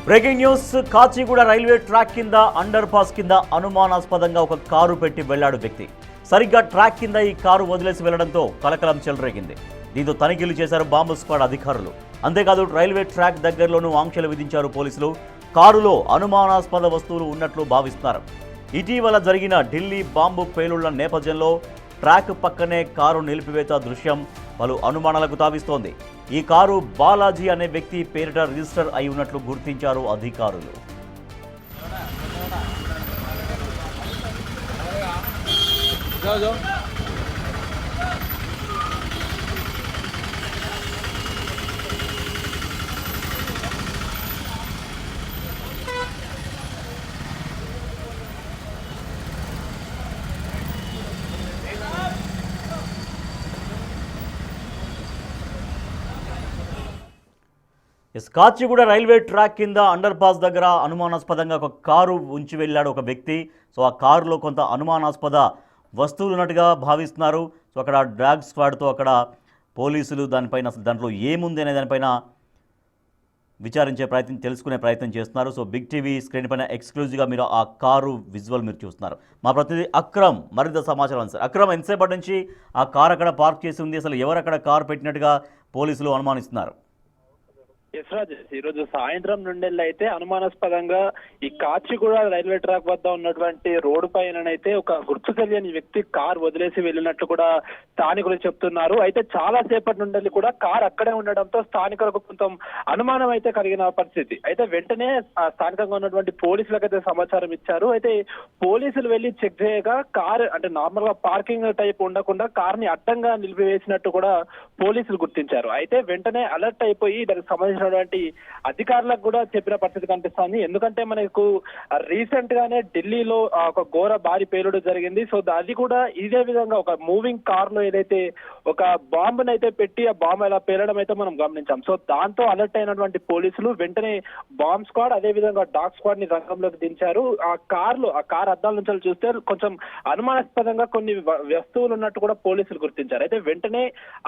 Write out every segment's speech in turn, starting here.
Breaking news. Kacheguda railway track కింద underpass కింద అనుమానాస్పదంగా ఒక కారు పెట్టి వెళ్లాడు వ్యక్తి. సరిగ్గా ట్రాక్ కింద ఈ కారు వదిలేసి వెళ్లడంతో కలకలం చెలరేగింది. దీంతో తనిఖీలు చేశారు బాంబు స్క్వాడ్ అధికారులు. అంతేకాదు రైల్వే ట్రాక్ దగ్గరలోనూ ఆంక్షలు విధించారు పోలీసులు. కారులో అనుమానాస్పద వస్తువులు ఉన్నట్లు భావిస్తున్నారు. ఇటీవల జరిగిన ఢిల్లీ బాంబు పేలుళ్ల నేపథ్యంలో ట్రాక్ పక్కనే కారు నిలిపివేత దృశ్యం పలు అనుమానాలకు తావిస్తోంది. ఈ కారు బాలాజీ అనే వ్యక్తి పేరిట రిజిస్టర్ అయి ఉన్నట్లు గుర్తించారు అధికారులు. కాచిగూడ రైల్వే ట్రాక్ కింద అండర్ పాస్ దగ్గర అనుమానాస్పదంగా ఒక కారు ఉంచి వెళ్ళాడు ఒక వ్యక్తి. సో ఆ కారులో కొంత అనుమానాస్పద వస్తువులు ఉన్నట్టుగా భావిస్తున్నారు. సో అక్కడ డ్రాగ్ స్క్వాడ్తో అక్కడ పోలీసులు దాంట్లో ఏముంది అనే దానిపైన తెలుసుకునే ప్రయత్నం చేస్తున్నారు. సో బిగ్ టీవీ స్క్రీన్ పైన ఎక్స్క్లూజివ్గా మీరు ఆ కారు విజువల్ మీరు చూస్తున్నారు. మా ప్రతినిధి అక్రమ్ మరింత సమాచారం సార్. అక్రమ్, ఎంతసేపటి నుంచి ఆ కారు అక్కడ పార్క్ చేసి ఉంది? అసలు ఎవరు అక్కడ కారు పెట్టినట్టుగా పోలీసులు అనుమానిస్తున్నారు? యశ్రాజ్, ఈరోజు సాయంత్రం నుండి అయితే అనుమానాస్పదంగా ఈ కాచిగూడ రైల్వే ట్రాక్ వద్ద ఉన్నటువంటి రోడ్డు పైననైతే ఒక గుర్తు తెలియని వ్యక్తి కార్ వదిలేసి వెళ్ళినట్లు కూడా స్థానికులు చెప్తున్నారు. అయితే చాలా సేపటి నుండి కూడా కార్ అక్కడే ఉండడంతో స్థానికులకు కొంత అనుమానం అయితే కలిగిన పరిస్థితి. అయితే వెంటనే స్థానికంగా ఉన్నటువంటి పోలీసులకు అయితే సమాచారం ఇచ్చారు. అయితే పోలీసులు వెళ్లి చెక్ చేయగా కార్ అంటే నార్మల్ గా పార్కింగ్ టైప్ ఉండకుండా కార్ ని అడ్డంగా నిలిపివేసినట్టు కూడా పోలీసులు గుర్తించారు. అయితే వెంటనే అలర్ట్ అయిపోయి దానికి సంబంధించిన అధికారులకు కూడా చెప్పిన పరిస్థితి కనిపిస్తోంది. ఎందుకంటే మనకు రీసెంట్ గానే ఢిల్లీలో ఒక ఘోర భారీ పేలుడు జరిగింది. సో అది కూడా ఇదే విధంగా ఒక మూవింగ్ కార్ లో ఏదైతే ఒక బాంబునైతే పెట్టి ఆ బాంబు ఎలా పేలడం అయితే మనం గమనించాం. సో దాంతో అలర్ట్ అయినటువంటి పోలీసులు వెంటనే బాంబ్ స్క్వాడ్ అదే విధంగా డాగ్ స్క్వాడ్ ని రంగంలోకి దించారు. ఆ కార్ అద్దాల నుంచి చూస్తే కొంచెం అనుమానాస్పదంగా కొన్ని వస్తువులు ఉన్నట్టు కూడా పోలీసులు గుర్తించారు. అయితే వెంటనే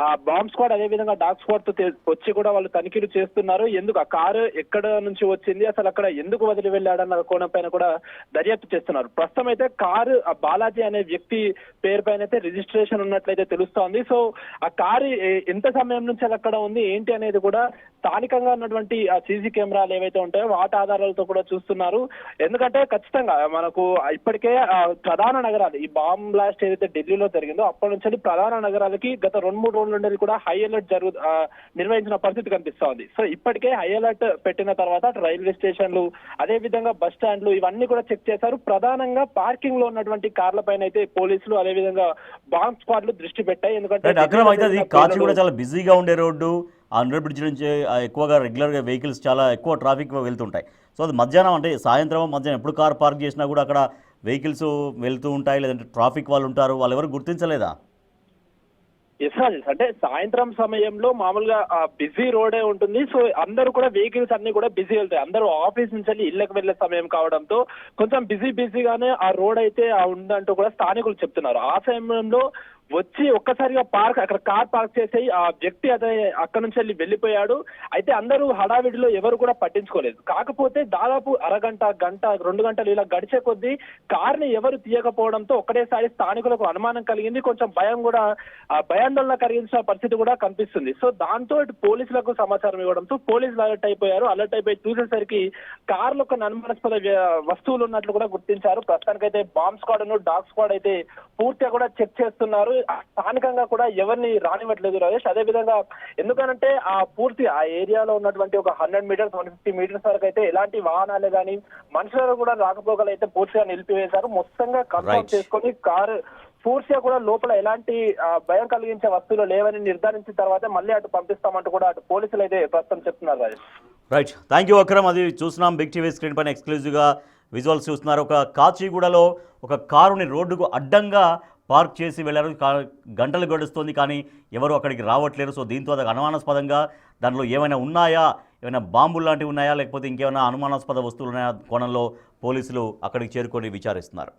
ఆ బాంబ్ స్క్వాడ్ అదే విధంగా డాగ్ స్క్వాడ్ తో వచ్చి కూడా వాళ్ళు తనిఖీలు చేస్తున్నారు. ఎందుకు ఆ కారు ఎక్కడ నుంచి వచ్చింది, అసలు అక్కడ ఎందుకు వదిలి వెళ్ళాడన్న కోణం పైన కూడా దర్యాప్తు చేస్తున్నారు. ప్రస్తుతం అయితే కారు ఆ బాలాజీ అనే వ్యక్తి పేరు పైన అయితే రిజిస్ట్రేషన్ ఉన్నట్లయితే తెలుస్తోంది. సో ఆ కారు ఎంత సమయం నుంచి అది అక్కడ ఉంది ఏంటి అనేది కూడా స్థానికంగా ఉన్నటువంటి ఆ సీసీ కెమెరాలు ఏవైతే ఉంటాయో వాటి ఆధారాలతో కూడా చూస్తున్నారు. ఎందుకంటే ఖచ్చితంగా మనకు ఇప్పటికే ప్రధాన నగరాలు ఈ బాంబ్ బ్లాస్ట్ ఏదైతే ఢిల్లీలో జరిగిందో అప్పటి నుంచి ప్రధాన నగరాలకి గత 2-3 రోజుల నుండి కూడా హై అలర్ట్ నిర్వహించిన పరిస్థితి కనిపిస్తోంది. సో ఇప్పటికే హై అలర్ట్ పెట్టిన తర్వాత రైల్వే స్టేషన్లు అదే విధంగా బస్ స్టాండ్లు ఇవన్నీ కూడా చెక్ చేశారు. ప్రధానంగా పార్కింగ్ లో ఉన్నటువంటి కార్ల పైన అయితే పోలీసులు అదే విధంగా బాంబ్ స్క్వాడ్లు దృష్టి పెట్టాయి. ఎందుకంటే కాచిగూడ చాలా బిజీగా ఉండే రోడ్డు, ఆ అండర్ బ్రిడ్జ్ నుంచి ఎక్కువగా రెగ్యులర్గా వెహికల్స్ చాలా ఎక్కువ ట్రాఫిక్ వెళ్తుంటాయి. సో అది మధ్యాహ్నం అంటే సాయంత్రం మధ్యాహ్నం ఎప్పుడు కార్ పార్క్ చేసినా కూడా అక్కడ వెహికల్స్ వెళ్తూ ఉంటాయి, లేదంటే ట్రాఫిక్ వాళ్ళు ఉంటారు, వాళ్ళు ఎవరు గుర్తించలేదా? అంటే సాయంత్రం సమయంలో మామూలుగా బిజీ రోడే ఉంటుంది. సో అందరూ కూడా వెహికల్స్ అన్ని కూడా బిజీ వెళ్తాయి. అందరూ ఆఫీస్ నుంచి ఇళ్ళకి వెళ్లే సమయం కావడంతో కొంచెం బిజీగానే ఆ రోడ్ అయితే ఉందంటూ కూడా స్థానికులు చెప్తున్నారు. ఆ సమయంలో వచ్చి ఒక్కసారిగా అక్కడ కార్ పార్క్ చేసి ఆ వ్యక్తి అక్కడ నుంచి వెళ్ళిపోయాడు. అయితే అందరూ హడావిడిలో ఎవరు కూడా పట్టించుకోలేదు. కాకపోతే దాదాపు అరగంట, గంట, 2 గంటలు ఇలా గడిచే కొద్దీ కార్ ని ఎవరు తీయకపోవడంతో ఒక్కటేసారి స్థానికులకు అనుమానం కలిగింది. కొంచెం భయాందోళన కలిగించిన పరిస్థితి కూడా కనిపిస్తుంది. సో దాంతో ఇటు పోలీసులకు సమాచారం ఇవ్వడంతో పోలీసులు అలర్ట్ అయిపోయి చూసేసరికి కార్లో కొన్ని అనుమానాస్పద వస్తువులు ఉన్నట్లు కూడా గుర్తించారు. ప్రస్తుతానికైతే బాంబ్ స్క్వాడ్ డాగ్ స్క్వాడ్ అయితే పూర్తిగా కూడా చెక్ చేస్తున్నారు. స్థానికంగా కూడా ఎవరిని రానివ్వట్లేదు రాజేష్. అదే విధంగా ఎందుకనంటే ఆ ఏరియాలో ఉన్నటువంటి ఒక 100 మీటర్స్ 150 మీటర్స్ వరకు అయితే ఎలాంటి వాహనాలు కానీ మనుషులను కూడా రాకపోకలు అయితే పూర్తిగా నిలిపివేశారు. మొత్తంగా కన్ఫర్మ్ చేసుకొని కారు పూర్తిగా కూడా లోపల ఎలాంటి భయం కలిగించే వస్తువులు లేవని నిర్ధారించిన తర్వాత మళ్ళీ అటు పంపిస్తామంటూ కూడా అటు పోలీసులు అయితే ప్రస్తుతం చెప్తున్నారు Rajesh. Right, thank you Akram. అది చూస్తున్నాం బిగ్ టీవీ స్క్రీన్ పైన ఎక్స్క్లూజివ్గా విజువల్స్ చూస్తున్నారు. ఒక కాచిగూడలో ఒక కారుని రోడ్డుకు అడ్డంగా పార్క్ చేసి వెళ్ళారు. గంటలు గడుస్తుంది కానీ ఎవరు అక్కడికి రావట్లేరు. సో దీంతో అది అనుమానాస్పదంగా దాంట్లో ఏమైనా ఉన్నాయా, ఏమైనా బాంబులు లాంటివి ఉన్నాయా, లేకపోతే ఇంకేమైనా అనుమానాస్పద వస్తువులు ఉన్నాయా కోణంలో పోలీసులు అక్కడికి చేరుకొని విచారిస్తున్నారు.